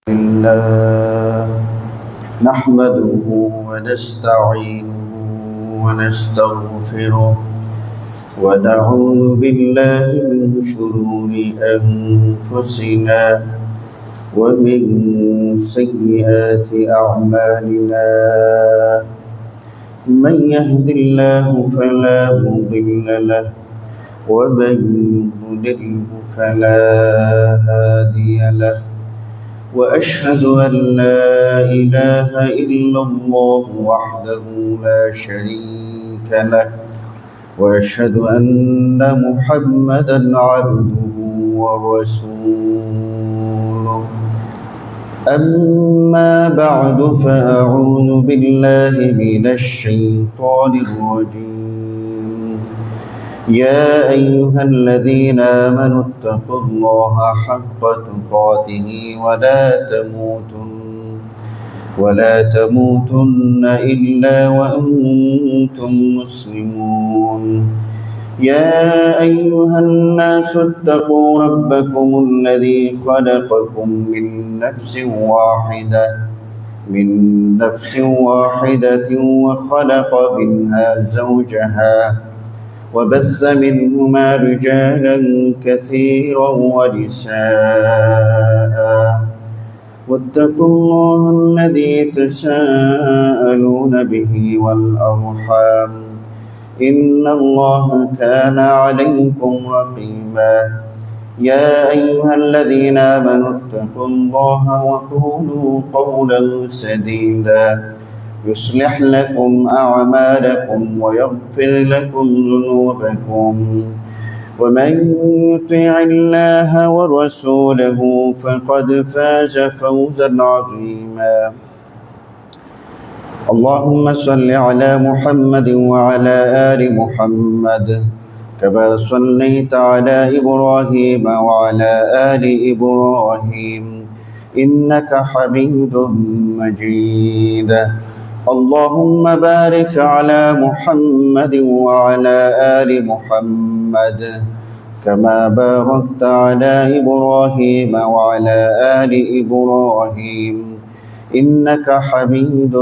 لله نحمده ونستعينه ونستغفره ونعوذ بالله من شرور أنفسنا ومن سيئات أعمالنا من يهد الله فلا مضل له ومن يضلل فلا هادي له وأشهد أن لا إله إلا الله وحده لا شريك له وأشهد أن محمدا عبده ورسوله أما بعد فأعوذ بالله من الشيطان الرجيم يا أيها الذين آمنوا اتقوا الله حق تقاته ولا تموتن إلا وأنتم مسلمون يا أيها الناس اتقوا ربكم الذي خلقكم من نفس واحدة وخلق منها زوجها وبث منهما رجالا كثيرا ونساء واتقوا الله الذي تساءلون به والأرحام إن الله كان عليكم رقيبا يا أيها الذين آمنوا اتقوا الله وقولوا قولا سديدا يصلح لكم أعمالكم ويغفر لكم ذنوبكم ومن يطع الله ورسوله فقد فاز فوزا عظيما اللهم صل على محمد وعلى آل محمد كما صليت على إبراهيم وعلى آل إبراهيم إنك حميد مجيد اللهم بارك على محمد وعلى آل محمد كما باركت على إبراهيم وعلى آل إبراهيم إنك حميد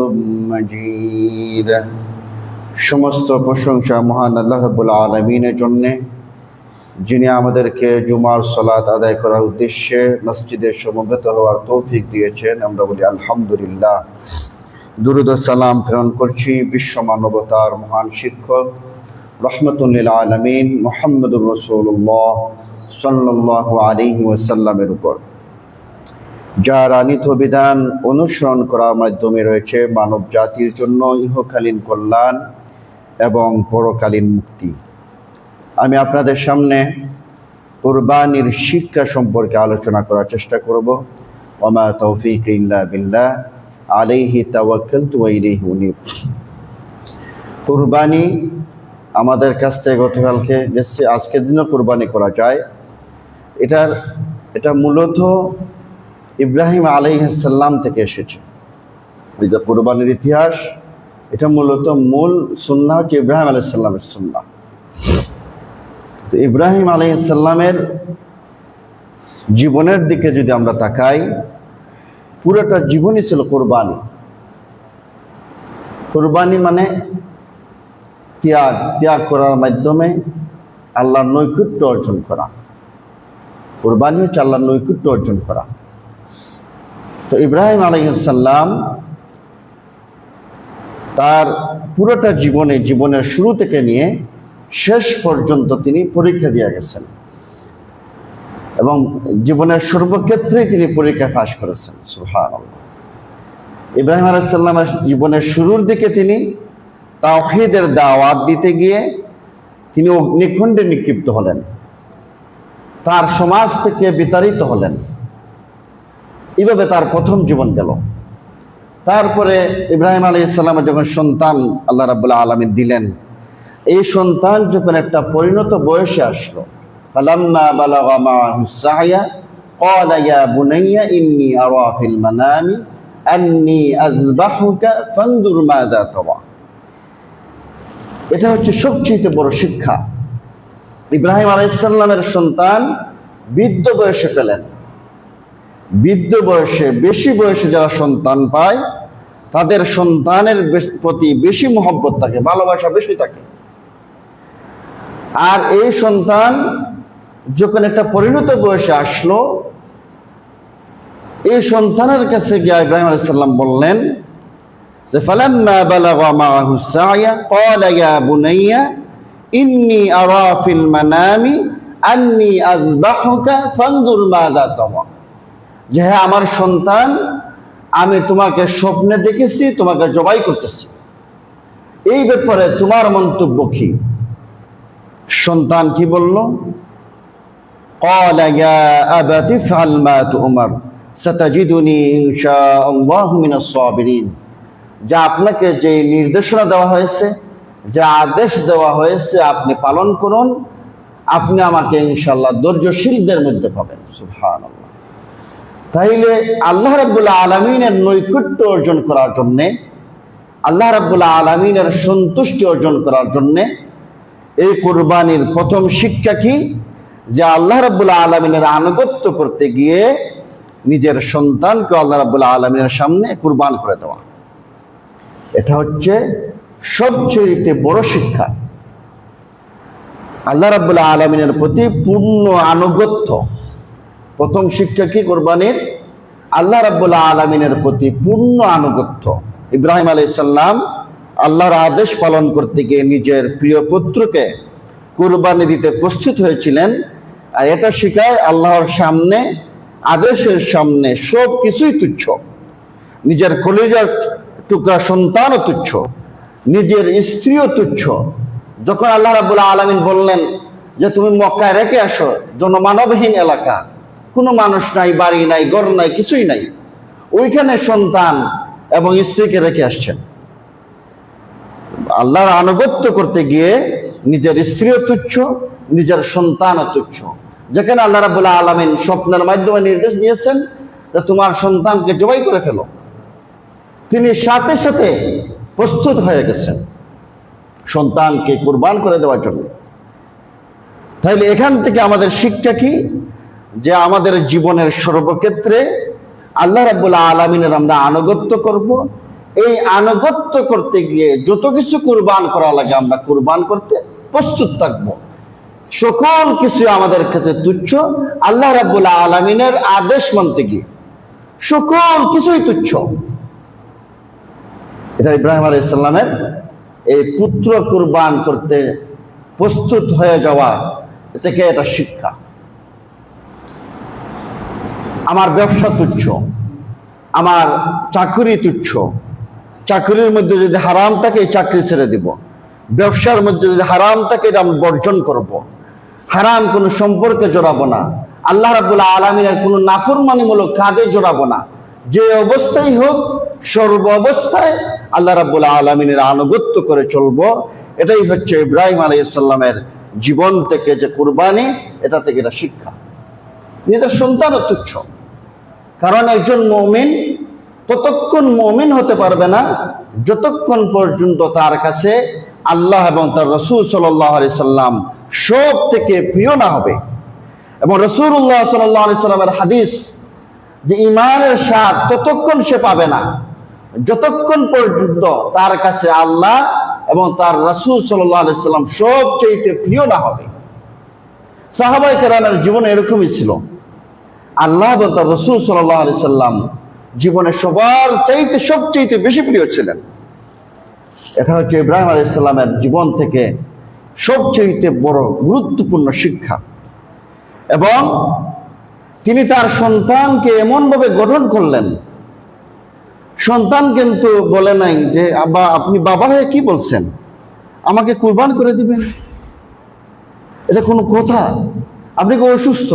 مجيد সমস্ত প্রশংসা মহান আল্লাহ রাব্বুল আলামিনের জন্য, যিনি আমাদেরকে জুমার সালাত আদায় করার উদ্দেশ্যে মসজিদে সমবেত হওয়ার তৌফিক দিয়েছেন। আমরা বলি আলহামদুলিল্লাহ। দুরুদ ও সালাম প্রেরণ করছি বিশ্ব মানবতার মহান শিক্ষক রহমাতুল লিল আলামিন মুহাম্মদুর রাসূলুল্লাহ সাল্লাল্লাহু আলাইহি ওয়াসাল্লামের উপর, যার আনিত বিধান অনুসরণ করার মাধ্যমে রয়েছে মানব জাতির জন্য ইহকালীন কল্যাণ এবং পরকালীন মুক্তি। আমি আপনাদের সামনে কুরবানির শিক্ষা সম্পর্কে আলোচনা করার চেষ্টা করব। ওমা তৌফিক ইল্লা বিল্লাহ আলাইহি তাওয়াক্কালতু ওয়া ইলাইহি উনীব। কুরবানি আমাদের কাছ থেকে গতকালকে গেছে, আজকের দিনও কুরবানি করা যায়। এটা মূলত ইব্রাহিম আলাইহিস সালাম থেকে এসেছে। এই যে কুরবানির ইতিহাস, এটা মূলত মূল সুন্নাহ হচ্ছে ইব্রাহিম আলাইহিস সালামের সুন্নাহ। তো ইব্রাহিম আলাইহিস সালামের জীবনের দিকে যদি আমরা তাকাই, পুরোটা জীবনই ছিল কোরবানি। কোরবানি মানে ত্যাগ করার মাধ্যমে আল্লাহর নৈকট্য অর্জন করা। কোরবানি হচ্ছে আল্লাহর নৈকট্য অর্জন করা। তো ইব্রাহিম আলাইহিস সালাম তার পুরোটা জীবনের শুরু থেকে নিয়ে শেষ পর্যন্ত তিনি পরীক্ষা দিয়ে গেছেন এবং জীবনের সর্বক্ষেত্রেই তিনি পরীক্ষা পাশ করেছেন। সুবহানাল্লাহ। ইব্রাহিম আলাইহিস সালামের জীবনের শুরুর দিকে তিনি তাওহীদের দাওয়াত দিতে গিয়ে তিনি অগ্নিকুণ্ডে নিক্ষিপ্ত হলেন, তার সমাজ থেকে বিতাড়িত হলেন। এইভাবে তার প্রথম জীবন গেল। তারপরে ইব্রাহিম আলাইহিস সালামের যখন সন্তান আল্লাহ রাব্বুল আলামিন দিলেন, এই সন্তান যখন একটা পরিণত বয়সে আসলো, ফালাম্মা বালাগা মাআহুস সা'য়া ক্বালা ইয়া বুনাইয়া ইন্নী আরা ফিল মানামি আন্নী আযবাহুকা ফানজুর মাযা তারা। এটা হচ্ছে সবচেয়ে বড় শিক্ষা। ইব্রাহিম আলাইহিস সালামের সন্তান বৃদ্ধ বয়সে পেলেন। বৃদ্ধ বয়সে, বেশি বয়সে যারা সন্তান পায় তাদের সন্তানের প্রতি বেশি মহব্বত থাকে, ভালোবাসা বেশি থাকে। আর এই সন্তান যখন একটা পরিণত বয়সে আসলো, এই সন্তানের কাছে গিয়ে ইব্রাহিম আলাইহিস সালাম বললেন যে ফালাম্মা বালাগা মাআহু সা'য়া ক্বালা ইয়া বুনাইয়া ইন্নী আরা ফিল মানামি আন্নী আযবাহুকা ফানজুর মাযা তারা, যে হ্যাঁ আমার সন্তান, আমি তোমাকে স্বপ্নে দেখেছি তোমাকে জবাই করতেছি, এই ব্যাপারে তোমার মন্তব্য কি? সন্তান কি বলল? ক্বালা ইয়া আবাতি ইফআল মা তু'মার সাতাজিদুনি ইনশাআল্লাহু মিনাস সাবিরিন, যা আপনাকে যে নির্দেশনা দেওয়া হয়েছে, যা আদেশ দেওয়া হয়েছে আপনি পালন করুন, আপনি আমাকে ইনশাআল্লাহ ধৈর্যশীলদের মধ্যে পাবেন। সুবহানাল্লাহ। তাইলে আল্লাহ রাব্বুল আলামিনের নৈকট্য অর্জন করার জন্যে, আল্লাহ রাব্বুল আলামিনের সন্তুষ্টি অর্জন করার জন্যে এই কুরবানির প্রথম শিক্ষা কি? যে আল্লাহ রাব্বুল আলামিনের আনুগত্য করতে গিয়ে নিজের সন্তানকে আল্লাহ রাব্বুল আলামিনের সামনে কুরবান করে দেওয়া। এটা হচ্ছে সবচেয়ে বড় শিক্ষা। আল্লাহ রাব্বুল আলামিনের প্রতি পূর্ণ আনুগত্য। প্রথম শিক্ষা কি কুরবানির? আল্লাহ রাব্বুল আলামিনের প্রতি পূর্ণ আনুগত্য। ইব্রাহিম আলাইহিস সালাম আল্লাহর আদেশ পালন করতে গিয়ে নিজের প্রিয় পুত্রকে কুরবানি দিতে প্রস্তুত হয়েছিলেন। আর এটা শিখায় আল্লাহর সামনে, আদেশের সামনে সব কিছুই তুচ্ছ। নিজের কলিজার টুকরা সন্তানও তুচ্ছ, নিজের স্ত্রীও তুচ্ছ। যখন আল্লাহ রাব্বুল আলামিন বললেন যে তুমি মক্কায় রেখে আসো, জনমানবহীন এলাকা, কোনো মানুষ নাই, বাড়ি নাই, ঘর নাই, কিছুই নাই, ওইখানে সন্তান এবং স্ত্রীকে রেখে আসছেন। আল্লাহর আনুগত্য করতে গিয়ে নিজের স্ত্রীও তুচ্ছ, নিজের সন্তানও তুচ্ছ। যেখানে আল্লাহ রাব্বুল আলামিন স্বপ্নের মাধ্যমে নির্দেশ দিয়েছেন যে তোমার সন্তানকে জবাই করে ফেলো, তিনি সাথে সাথে প্রস্তুত হয়ে গেছেন সন্তানকে কুরবান করে দেওয়ার জন্য। তাইলে এখান থেকে আমাদের শিক্ষা কি? যে আমাদের জীবনের সর্বক্ষেত্রে আল্লাহ রাব্বুল আলামিনের আমরা আনুগত্য করব। এই আনুগত্য করতে গিয়ে যত কিছু কুরবান করা লাগে আমরা কুরবান করতে প্রস্তুত থাকব। সকল কিছু আমাদের কাছে তুচ্ছ। আল্লাহ রাব্বুল আলামিনের আদেশ মানতে গিয়ে সকল কিছুই তুচ্ছ। এটা ইব্রাহিম আলাইহিস সালামের এই পুত্র কুরবান করতে প্রস্তুত হয়ে যাওয়া থেকে এটা শিক্ষা। আমার ব্যবসা তুচ্ছ, আমার চাকরি তুচ্ছ, চাকরির মধ্যে যদি হারাম থাকে এই চাকরি ছেড়ে দিব, ব্যবসার মধ্যে যদি হারাম থাকে এটা আমি বর্জন করব, হারাম কোনো সম্পর্কে জড়াবো না, আল্লাহ রাব্বুল আলামিনের কোনো নাফরমানিমূলক কাজে জড়াবো না। যে অবস্থায় হোক, সর্ব অবস্থায় আল্লাহ রাব্বুল আলামিনের আনুগত্য করে চলবো। এটাই হচ্ছে ইব্রাহিম আলাইহিস সালামের জীবন থেকে যে কুরবানি, এটা থেকে এটা শিক্ষা। নিজের সন্তানও তুচ্ছ, কারণ একজন মুমিন ততক্ষণ মুমিন হতে পারবে না যতক্ষণ পর্যন্ত তার কাছে আল্লাহ এবং তার রাসূল সাল্লাল্লাহু আলাইহি সাল্লাম সব থেকে প্রিয় না হবে। এবং রাসূলুল্লাহ সাল্লাল্লাহু আলাইহি সাল্লামের হাদিস যে ঈমানের স্বাদ ততক্ষণ সে পাবে না যতক্ষণ পর্যন্ত তার কাছে আল্লাহ এবং তার রাসূল সাল্লাল্লাহু আলাইহি সাল্লাম সবচেয়ে প্রিয় না হবে। সাহাবায়ে কেরামের জীবনে এরকমই ছিল। আল্লাহ এবং তার রাসূল সাল্লাল্লাহু আলাইহি সাল্লাম জীবনে সবার চাইতে সবচেয়ে বেশি প্রিয় ছিলেন। এটা হচ্ছে ইব্রাহিম আলাইহিস সালামের জীবন থেকে সবচেয়ে বড় গুরুত্বপূর্ণ শিক্ষা। এবং তিনি তার সন্তানকে এমনভাবে গঠন করলেন, সন্তান কিন্তু বলে নাই যে আব্বা আপনি বাবা হয়ে কি বলছেন, আমাকে কুরবান করে দিবেন, এটা কোনো কথা? আপনি কি অসুস্থ?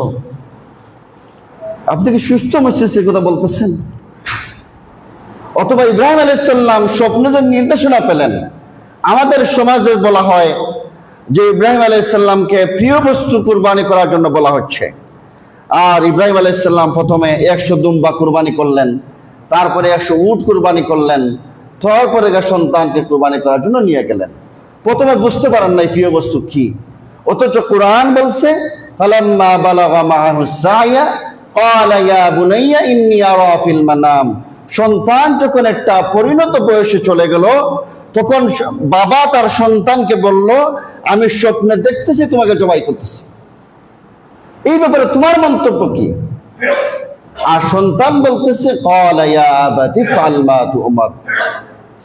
আপনি কি সুস্থ মস্তিষ্কের কথা বলতেছেন? অথবা ইব্রাহিম আলাইহিস সালাম স্বপ্নে যে নির্দেশনা পেলেন, আমাদের সমাজে বলা হয় যে ইব্রাহিম আলাইহিস সালামকে প্রিয় বস্তু কুরবানি করার জন্য বলা হচ্ছে। আর ইব্রাহিম আলাইহিস সালাম প্রথমে 100 দুম্বা কুরবানি করলেন, তারপরে 100 উট কুরবানি করলেন, তারপরে সন্তানকে কুরবানি করার জন্য নিয়ে গেলেন। প্রথমে বুঝতে পারেন নাই প্রিয় বস্তু কি, অথচ কোরআন বলছে ফালাম্মা বালাগা মাআহু সায়া ক্বালা ইয়া বুনাইয়া ইন্নী আরা ফিল মানাম। সন্তান যখন একটা পরিণত বয়সে চলে গেল, তখন বাবা তার সন্তানকে বলল, আমি স্বপ্নে দেখতেছি তোমাকে জবাই করতেছি, এই ব্যাপারে তোমার মন্তব্য কি? আর সন্তান বলতেছে ক্বালা ইয়া আবাতি ফাআল মা তু'মার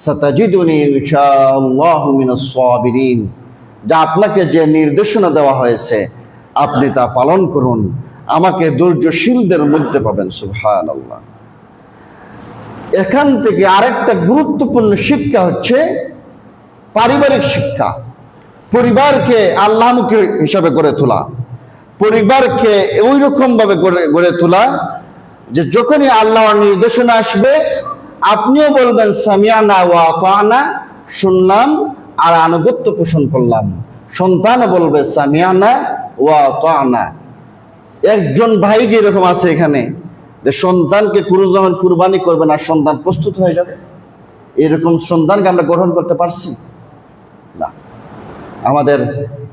সাতাজিদুনি ইনশাআল্লাহু মিনাস সাবিরিন। যা আপনাকে যে নির্দেশনা দেওয়া হয়েছে আপনি তা পালন করুন, আমাকে ধৈর্যশীলদের মধ্যে পাবেন। সুবহানাল্লাহ। এখান থেকে আরেকটা গুরুত্বপূর্ণ শিক্ষা হচ্ছে পারিবারিক শিক্ষা। পরিবারকে আল্লাহমুখী হিসাবে গড়ে তোলা, পরিবারকে ওই রকম ভাবে গড়ে তোলা যে যখনই আল্লাহর নির্দেশনা আসবে আপনিও বলবেন সামিয়ানা ওয়া আতানা, শুনলাম আর আনুগত্য পোষণ করলাম। সন্তানও বলবে সামিয়ানা ওয়া আতানা। একজন ভাই কি এরকম আছে এখানে যে সন্তানকে যখন কুরবানি করবে না, সন্তান প্রস্তুত হয়ে যাবে? এরকম সন্তানকে আমরা গঠন করতে পারছি না। আমাদের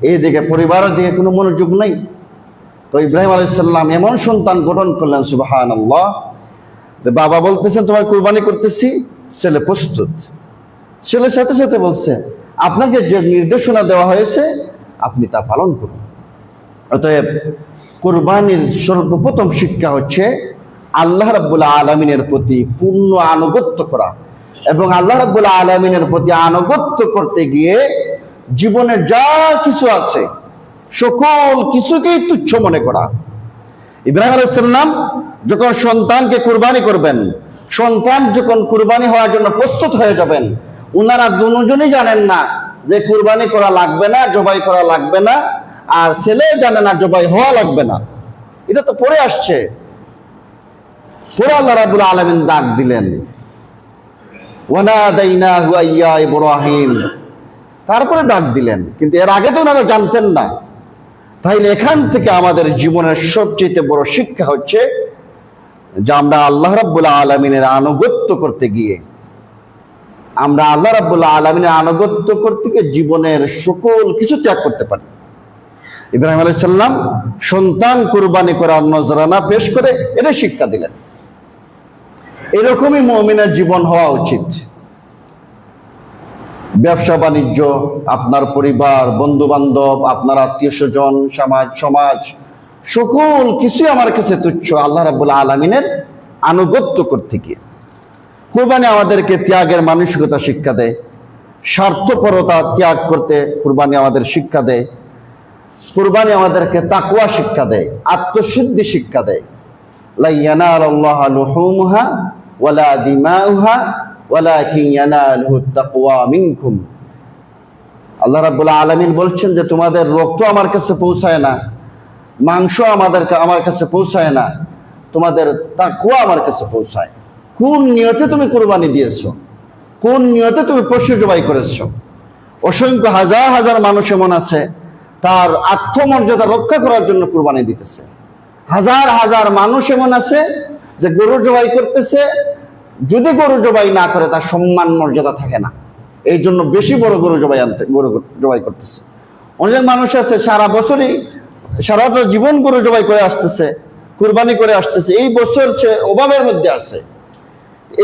এই দিকে পরিবারের দিকে কোনো মনোযোগ নেই। তো ইব্রাহিম আলাইহিস সালাম এমন সন্তান গঠন করলেন, সুবহানাল্লাহ। বাবা বলতেছেন তোমার কুরবানি করতেছি, ছেলে প্রস্তুত। ছেলের সাথে সাথে বলছে আপনাকে যে নির্দেশনা দেওয়া হয়েছে আপনি তা পালন করুন। অতএব কুরবানির সর্বপ্রথম শিক্ষা হচ্ছে আল্লাহ রাব্বুল আলামিনের প্রতি পূর্ণ আনুগত্য করা, এবং আল্লাহ রাব্বুল আলামিনের প্রতি আনুগত্য করতে গিয়ে জীবনে যা কিছু আছে সকল কিছুকেই তুচ্ছ মনে করা। ইব্রাহিম আলাইহিস সালাম যখন সন্তানকে কুরবানি করবেন, সন্তান যখন কুরবানি হওয়ার জন্য প্রস্তুত হয়ে যাবেন, ওনারা দুজনেই জানেন না যে কুরবানি করা লাগবে না, জবাই করা লাগবে না, আর ছেলে জানে না জবাই হওয়া লাগবে না। এটা তো পরে আসছে। পরে আল্লাহ রাব্বুল আলামিন ডাক দিলেন, ওয়ানাদাইনাহু ইয়া ইব্রাহিম, তারপরে ডাক দিলেন, কিন্তু এর আগে তো ওনারা জানতেন না। তাইলে এখান থেকে আমাদের জীবনের সবচেয়ে বড় শিক্ষা হচ্ছে যে আমরা আল্লাহ রাব্বুল আলামিনের আনুগত্য করতে গিয়ে, আমরা আল্লাহ রাব্বুল আলামিনের আনুগত্য করতে গিয়ে জীবনের সকল কিছু ত্যাগ করতে পারি। ইব্রাহিম আলাইহিস সালাম সন্তান কুরবানি করার নজরানা পেশ করে এটা শিক্ষা দিলেন। এরকমই মুমিনের জীবন হওয়া উচিত। ব্যবসা বাণিজ্য, আপনার পরিবার, বন্ধু বান্ধব, আপনার আত্মীয় স্বজন, সমাজ সকল কিছুই আমার কাছে তুচ্ছ আল্লাহ রাব্বুল আলামিনের আনুগত্য করতে গিয়ে। কুরবানি আমাদেরকে ত্যাগের মানসিকতা শিক্ষা দেয়, স্বার্থপরতা ত্যাগ করতে কুরবানি আমাদের শিক্ষা দেয়। কুরবানি আমাদেরকে তাকওয়া শিক্ষা দেয়, আত্মশুদ্ধি শিক্ষা দেয়। লা ইয়ানালুল্লাহু লুহুমুহা ওয়ালা দিমাউহা ওয়ালাকিন ইয়ানালুহুত তাকওয়া মিনকুম। আল্লাহ রাব্বুল আলামিন বলছেন যে তোমাদের রক্ত আমার কাছে পৌঁছায় না, মাংস আমার কাছে পৌঁছায় না, তোমাদের তাকওয়া আমার কাছে পৌঁছায়। কোন নিয়তে তুমি কুরবানি দিয়েছো, কোন নিয়তে তুমি পশু জবাই করেছো? অসংখ্য হাজার হাজার মানুষ এমন আছে তার আত্মমর্যাদা রক্ষা করার জন্য কুরবানি দিতেছে। হাজার হাজার মানুষ এমন আছে যে গরু জবাই করতেছে, যদি গরু জবাই না করে তার সম্মান মর্যাদা থাকে না, এই জন্য বেশি বড় গরু জবাই করতেছে। অনেক মানুষ আছে সারা বছরই সারাটা জীবন গরু জবাই করে আসতেছে, কুরবানি করে আসতেছে, এই বছর সে অভাবের মধ্যে আছে।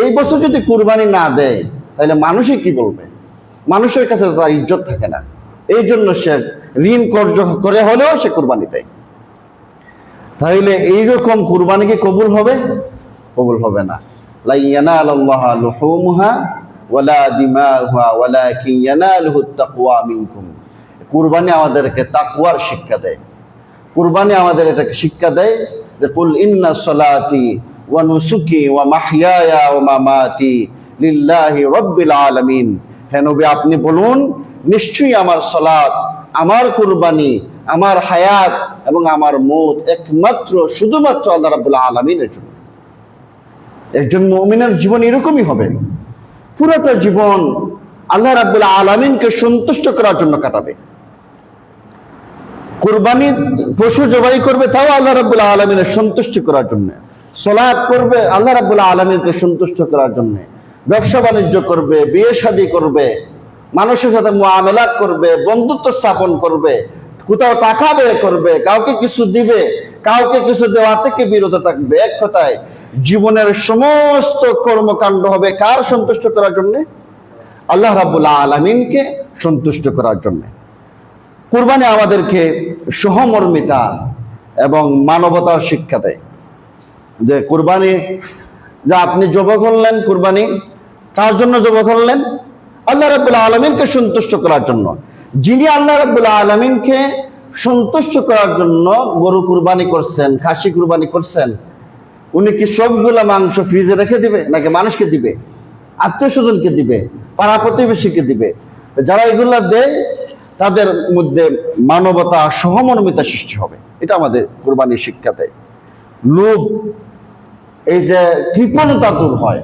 এই বছর যদি কুরবানি না দেয় তাহলে মানুষই কি বলবে? মানুষের কাছে তার ইজ্জত থাকে না। এই জন্য সে ঋণ কর্জ করে হলেও সে কুরবানি দেয়। তাহলে এইরকম কুরবানি কি কবুল হবে? কবুল হবে না। লা ইয়ানালুল্লাহু লুহুমুহা ওয়ালা দিমাউহা ওয়ালাকিন ইয়ানালুহুত তাকওয়া মিনকুম। কুরবানি আমাদেরকে তাকওয়ার শিক্ষা দেয়। কুরবানি আমাদের এটাকে শিক্ষা দেয় যে কুল ইন্না সলাতি ওয়া নুসুকি ওয়া মাহইয়ায়া ওয়া মামাতি লিল্লাহি রাব্বিল আলামিন। হে নবী আপনি বলুন, নিশ্চয়ই আমার সালাত, আমার কুরবানি, আমার হায়াত এবং আমার মওত একমাত্র শুধুমাত্র আল্লাহ রাব্বুল আলামিনের জন্য। একজন মুমিনের জীবন এরকমই হবে, পুরোটা জীবন আল্লাহ রাব্বুল আলামিনকে সন্তুষ্ট করার জন্য কাটাবে। কুরবানি পশু জবাই করবে তাও আল্লাহ রাব্বুল আলামিনের সন্তুষ্ট করার জন্য, সালাত করবে আল্লাহ রাব্বুল আলামিনকে সন্তুষ্ট করার জন্য, ব্যবসা বাণিজ্য করবে, বিয়ে শাদী করবে, মানুষের সাথে মুআমালাত করবে, বন্ধুত্ব স্থাপন করবে, কোথাও টাকা ব্যয় করবে, কাউকে কিছু দিবে, কাউকে কিছু দেওয়া থেকে বিরত থাকবে। এক কথায় জীবনের সমস্ত কর্মকাণ্ড হবে কার সন্তুষ্ট করার জন্য? আল্লাহ রাব্বুল আলামিনকে সন্তুষ্ট করার জন্য। কুরবানি আমাদেরকে সহমর্মিতা এবং মানবতার শিক্ষা দেয়। যে কুরবানি, যা আপনি জবাই করলেন, কুরবানি কার জন্য জবাই করলেন? আল্লাহ রাব্বুল আলামিনকে সন্তুষ্ট করার জন্য। যিনি আল্লাহ রাব্বুল আলামিনকে সন্তুষ্ট করার জন্য গরু কুরবানি করছেন, খাসি কুরবানি করছেন, উনি কি সবগুলা মাংস ফ্রিজে রেখে দিবে নাকি মানুষকে দিবে, আত্মীয় স্বজনকে দিবে, পাড়া প্রতিবেশীকে দিবে? যারা এগুলা দেয় তাদের মধ্যে মানবতা, সহমর্মিতা সৃষ্টি হবে। এটা আমাদের কুরবানির শিক্ষা দেয়। লোভ, এই যে কৃপণতা দূর হয়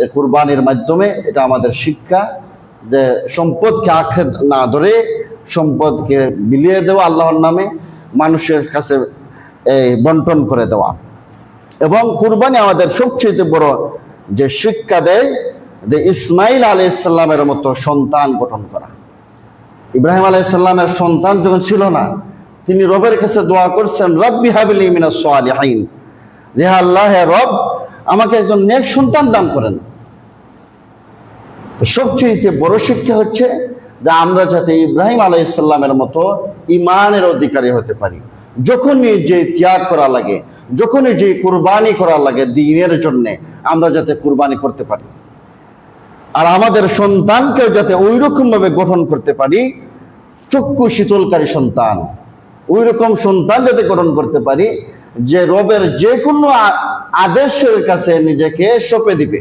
এই কুরবানির মাধ্যমে। এটা আমাদের শিক্ষা যে সম্পদকে আঁকড়ে না ধরে সম্পদকে বিলিয়ে দেওয়া আল্লাহর নামে, মানুষের কাছে এই বন্টন করে দেওয়া। এবং কুরবানি আমাদের সবচেয়ে বড় যে শিক্ষা দেয় যে ইসমাইল আলাইহিস সালামের মতো সন্তান গঠন করা। ইব্রাহিম আলাইহিস সালামের সন্তান যখন ছিল না, তিনি রবের কাছে দোয়া করছেন, রব্বি হাবলি মিনাস সালিহিন, যে আল্লাহ, হে রব, আমাকে একজন নেক সন্তান দান করেন। সবচেয়ে বড় শিক্ষা হচ্ছে যে আমরা যাতে ইব্রাহিম আলাইহিস সালামের মতো ঈমানের অধিকারী হতে পারি। যখনই যে ত্যাগ করা লাগে, যখনই যে কুরবানি করা লাগে দ্বীনের জন্য, আমরা যাতে কুরবানি করতে পারি। আর আমাদের সন্তানকেও যাতে ওই রকম ভাবে গঠন করতে পারি, চক্ষু শীতলকারী সন্তান, ওই রকম সন্তান যাতে গঠন করতে পারি যে রবের যে কোনো আদেশের কাছে নিজেকে সঁপে দিবে,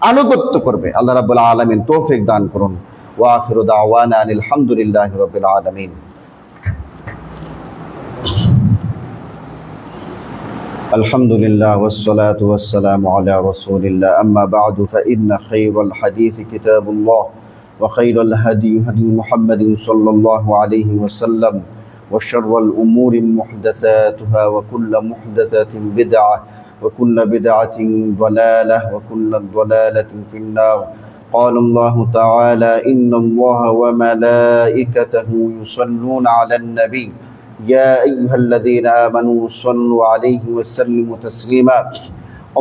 আনুগত্য করবে। আল্লাহ রাব্বুল আলামিন তৌফিক দান করুন। ওয়া আখিরু দাওয়ানা আনিল হামদুলিল্লাহি রাব্বিল আলামিন। আলহামদুলিল্লাহ ওয়াসসালাতু ওয়াসসালামু আলা রাসূলিল্লাহ, আম্মা বা'দু, ফাইন্না খায়রাল হাদিসি কিতাবুল্লাহ ওয়া খায়রাল হাদী হাদী মুহাম্মাদিন সাল্লাল্লাহু আলাইহি ওয়াসাল্লাম, ওয়া শাররাল উমুরি মুহদাসাতুহা, ওয়া কুল্লু মুহদাসাতিন বিদআহ, ওয়া কুল্লু বিদআতিন দালালাহ, ওয়া কুল্লু দালালাতিন ফিন-নার। قال الله تعالى إن الله وملائكته يصلون على النبي يا أيها الذين آمنوا صلوا عليه وسلموا تسليما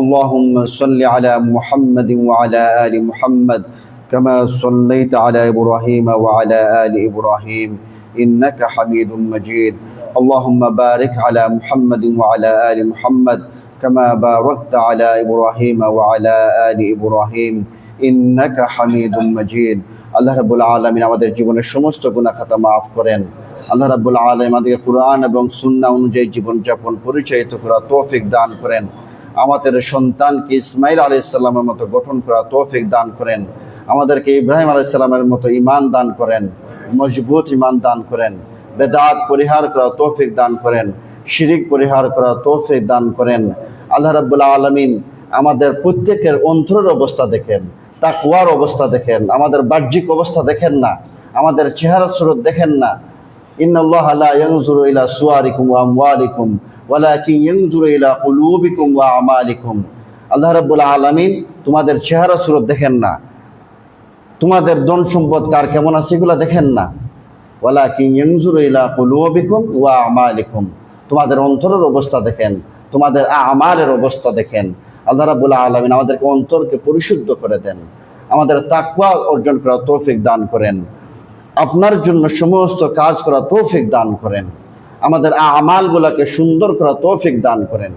اللهم صل على محمد وعلى آل محمد كما صليت على إبراهيم وعلى آل إبراهيم إنك حميد مجيد اللهم بارك على محمد وعلى آل محمد كما باركت على إبراهيم وعلى آل إبراهيم ইন্নাকা হামিদুম মাজিদ। আল্লাহ রাব্বুল আলামিন আমাদের জীবনের সমস্ত গুনাহ খাতা মাফ করেন। আল্লাহ রাব্বুল আলামিন আমাদেরকে কুরআন এবং সুন্নাহ অনুযায়ী জীবনযাপন পরিচালিত করার তৌফিক দান করেন। আমাদের সন্তানকে ইসমাইল আলাইহিস সালামের মতো গঠন করার তৌফিক দান করেন। আমাদেরকে ইব্রাহিম আলাইহিস সালামের মতো ঈমান দান করেন, মজবুত ঈমান দান করেন। বেদাত পরিহার করার তৌফিক দান করেন, শিরিক পরিহার করার তৌফিক দান করেন। আল্লাহ রাব্বুল আলামিন আমাদের প্রত্যেকের অন্তরের অবস্থা দেখেন, তাকওয়ার অবস্থা দেখেন, আমাদের বাহ্যিক অবস্থা দেখেন না, আমাদের চেহারা সুরত দেখেন না। ইন্নাল্লাহা লা ইয়ানজুরু ইলা সুওয়ারিকুম ওয়া আমওয়ালিকুম ওয়ালাকিন ইয়ানজুরু ইলা কুলুবিকুম ওয়া আমালিকুম। আল্লাহ রাব্বুল আলামিন তোমাদের চেহারা সুরত দেখেন না, তোমাদের ধন সম্পদ কার কেমন আছে এগুলো দেখেন না। ওয়ালাকিন ইয়ানজুরু ইলা কুলুবিকুম ওয়া আমালিকুম, তোমাদের অন্তরের অবস্থা দেখেন, তোমাদের আমালের অবস্থা দেখেন। আল্লাহ রাব্বুল আলামিন আমাদেরকে অন্তরকে পরিশুদ্ধ করে দেন, আমাদের তাকওয়া অর্জন করার তৌফিক দান করেন, আপনার জন্য সমস্ত কাজ করার তৌফিক দান করেন, আমাদের আমালগুলোকে সুন্দর করার তৌফিক দান করেন।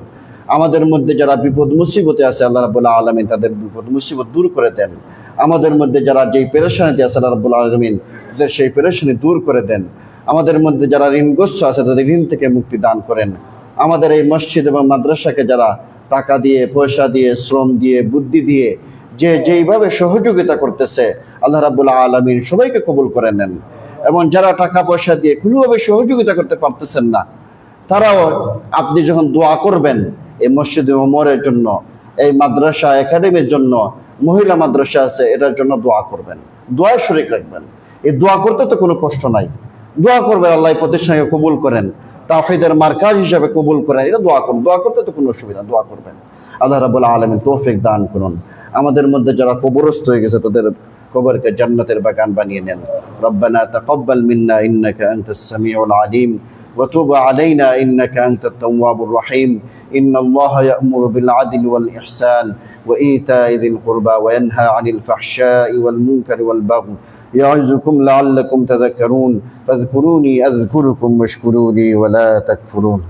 আমাদের মধ্যে যারা বিপদ মুসিবতে আছে আল্লাহ রাব্বুল আলামিন তাদের বিপদ মুসিবত দূর করে দেন। আমাদের মধ্যে যারা যেই পেরেশানিতে আছে আল্লাহ রাব্বুল আলামিন তাদের সেই পেরেশানি দূর করে দেন। আমাদের মধ্যে যারা ঋণগ্রস্ত আছে তাদের ঋণ থেকে মুক্তি দান করেন। আমাদের এই মসজিদ এবং মাদ্রাসাকে যারা টাকা দিয়ে, পয়সা দিয়ে, শ্রম দিয়ে, বুদ্ধি দিয়ে যেইভাবে সহযোগিতা করতেছে আল্লাহ রাব্বুল আলামিন সবাইকে কবুল করে নেন। এবং যারা টাকা পয়সা দিয়ে কোনোভাবে সহযোগিতা করতে পারতেছেন না, তারাও আপনি যখন দোয়া করবেন এই মসজিদে ওমরের জন্য, এই মাদ্রাসা একাডেমির জন্য, মহিলা মাদ্রাসা আছে এটার জন্য দোয়া করবেন, দোয়ায় শরীক রাখবেন। এই দোয়া করতে তো কোনো কষ্ট নাই, দোয়া করবেন আল্লাহ এই প্রতিষ্ঠানকে কবুল করেন, তাওহীদের মার্কাজ হিসাবে কবুল করেন, এটা দোয়া করুন। দোয়া করতে তো কোনো অসুবিধা, দোয়া করবেন। আল্লাহ রাব্বুল আলামিন তৌফিক দান করুন। আমাদের মধ্যে যারা কবরস্থ হয়ে গেছে তাদের কবরকে জান্নাতের বাগান বানিয়ে নেন। রব্বানা তাকাব্বাল মিন্না ইন্নাকা আনতাস সামিউল আলিম ওয়া তুব আলাইনা ইন্নাকা আনতাত তাওয়াবুর রহিম। ইন্নাল্লাহা ইয়া'মুরু বিল আদলি ওয়াল ইহসান ওয়া ইতা'i যিল কুরবা ওয়া ইয়ানহা আনিল ফাহশাই ওয়াল মুনকারি ওয়াল বাগই يعظكم لعلكم تذكرون فاذكروني أذكركم واشكروا لي ولا تكفرون